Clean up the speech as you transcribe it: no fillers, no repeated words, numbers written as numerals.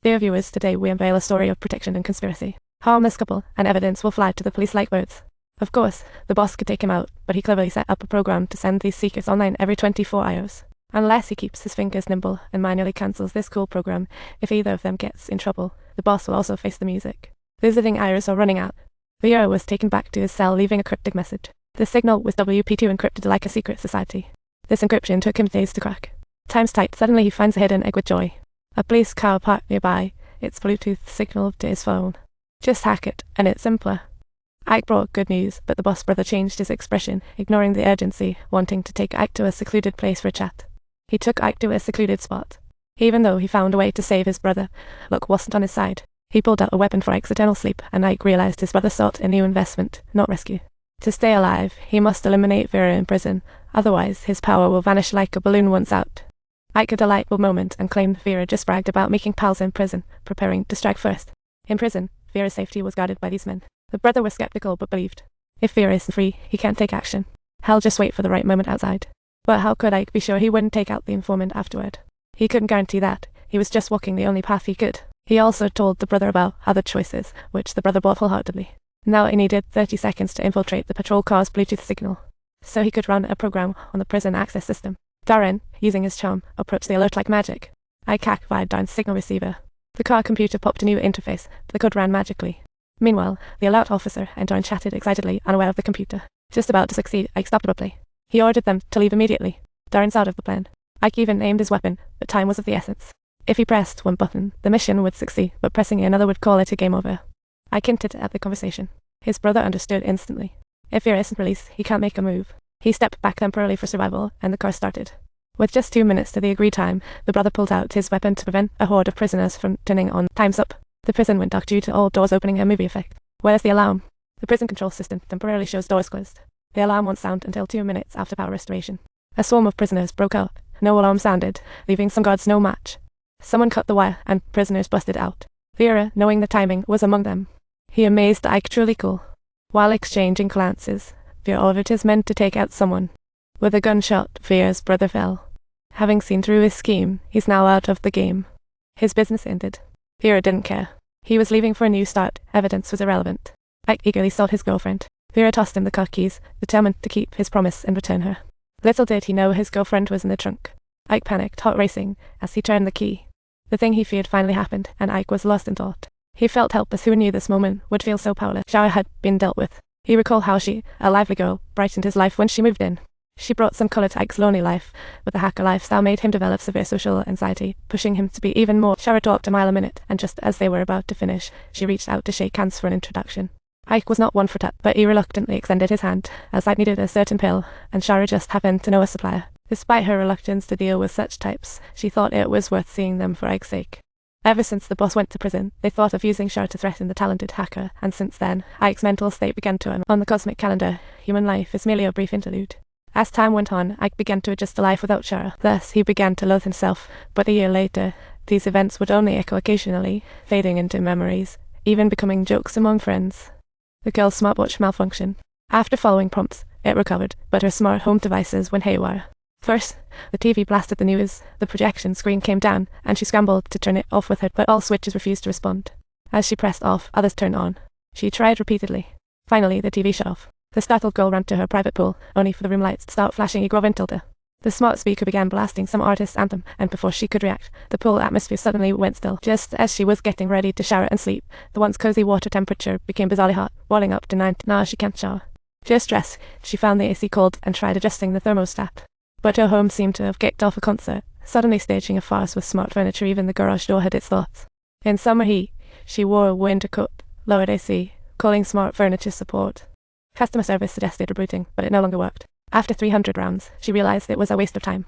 Dear viewers, today we unveil a story of protection and conspiracy. Harmless couple, and evidence will fly to the police like birds. Of course, the boss could take him out, but he cleverly set up a program to send these seekers online every 24 hours. Unless he keeps his fingers nimble and manually cancels this cool program, if either of them gets in trouble, the boss will also face the music. Visiting hours are running out. Vera was taken back to his cell, leaving a cryptic message. The signal was WP2 encrypted like a secret society. This encryption took him days to crack. Time's tight, suddenly he finds a hidden egg with joy. A police car parked nearby, its Bluetooth signal to his phone. Just hack it, and it's simpler. Ike brought good news, but the boss brother changed his expression, ignoring the urgency, wanting to take Ike to a secluded place for a chat. He took Ike to a secluded spot. Even though he found a way to save his brother, luck wasn't on his side. He pulled out a weapon for Ike's eternal sleep, and Ike realized his brother sought a new investment, not rescue. To stay alive, he must eliminate Vera in prison, otherwise his power will vanish like a balloon once out. Ike had a light bulb moment and claimed Vera just bragged about making pals in prison, preparing to strike first. In prison, Vera's safety was guarded by these men. The brother was skeptical but believed. If Vera isn't free, he can't take action. He'll just wait for the right moment outside. But how could Ike be sure he wouldn't take out the informant afterward? He couldn't guarantee that. He was just walking the only path he could. He also told the brother about other choices, which the brother bought wholeheartedly. Now he needed 30 seconds to infiltrate the patrol car's Bluetooth signal, so he could run a program on the prison access system. Darren, using his charm, approached the alert like magic. Ike activated Darren's signal receiver. The car computer popped a new interface. The code ran magically. Meanwhile, the alert officer and Darren chatted excitedly, unaware of the computer. Just about to succeed, Ike stopped abruptly. He ordered them to leave immediately. Darren's out of the plan. Ike even aimed his weapon, but time was of the essence. If he pressed one button, the mission would succeed, but pressing another would call it a game over. Ike hinted at the conversation. His brother understood instantly. If Vera isn't released, he can't make a move. He stepped back temporarily for survival, and the car started. With just 2 minutes to the agreed time, the brother pulled out his weapon to prevent a horde of prisoners from turning on. Time's up. The prison went dark due to all doors opening, a movie effect. Where's the alarm? The prison control system temporarily shows doors closed. The alarm won't sound until 2 minutes after power restoration. A swarm of prisoners broke out. No alarm sounded, leaving some guards no match. Someone cut the wire, and prisoners busted out. Vera, knowing the timing, was among them. He amazed Ike truly cool. While exchanging glances, Vera ordered his men to take out someone. With a gunshot, Vera's brother fell. Having seen through his scheme, he's now out of the game. His business ended. Vera didn't care. He was leaving for a new start. Evidence was irrelevant. Ike eagerly sought his girlfriend. Vera tossed him the car keys, determined to keep his promise and return her. Little did he know his girlfriend was in the trunk. Ike panicked, heart racing, as he turned the key. The thing he feared finally happened, and Ike was lost in thought. He felt helpless. Who knew this moment would feel so powerless? Shara had been dealt with. He recalled how she, a lively girl, brightened his life when she moved in. She brought some colour to Ike's lonely life, but the hacker lifestyle made him develop severe social anxiety, pushing him to be even more. Shara talked a mile a minute, and just as they were about to finish, she reached out to shake hands for an introduction. Ike was not one for touch, but he reluctantly extended his hand, as Ike needed a certain pill, and Shara just happened to know a supplier. Despite her reluctance to deal with such types, she thought it was worth seeing them for Ike's sake. Ever since the boss went to prison, they thought of using Shara to threaten the talented hacker, and since then, Ike's mental state began to run. On the cosmic calendar, human life is merely a brief interlude. As time went on, Ike began to adjust to life without Shara. Thus, he began to loathe himself, but a year later, these events would only echo occasionally, fading into memories, even becoming jokes among friends. The girl's smartwatch malfunctioned. After following prompts, it recovered, but her smart home devices went haywire. First, the TV blasted the news, the projection screen came down, and she scrambled to turn it off with her, but all switches refused to respond. As she pressed off, others turned on. She tried repeatedly. Finally, the TV shut off. The startled girl ran to her private pool, only for the room lights to start flashing Igor Vintilda. The smart speaker began blasting some artist's anthem, and before she could react, the pool atmosphere suddenly went still. Just as she was getting ready to shower and sleep, the once cozy water temperature became bizarrely hot, boiling up to 90. Now she can't shower. Just dressed, she found the AC cold and tried adjusting the thermostat. But her home seemed to have kicked off a concert, suddenly staging a farce with smart furniture. Even the garage door had its thoughts. In summer heat, she wore a winter coat, lowered AC, calling smart furniture support. Customer service suggested rebooting, but it no longer worked. After 300 rounds, she realized it was a waste of time.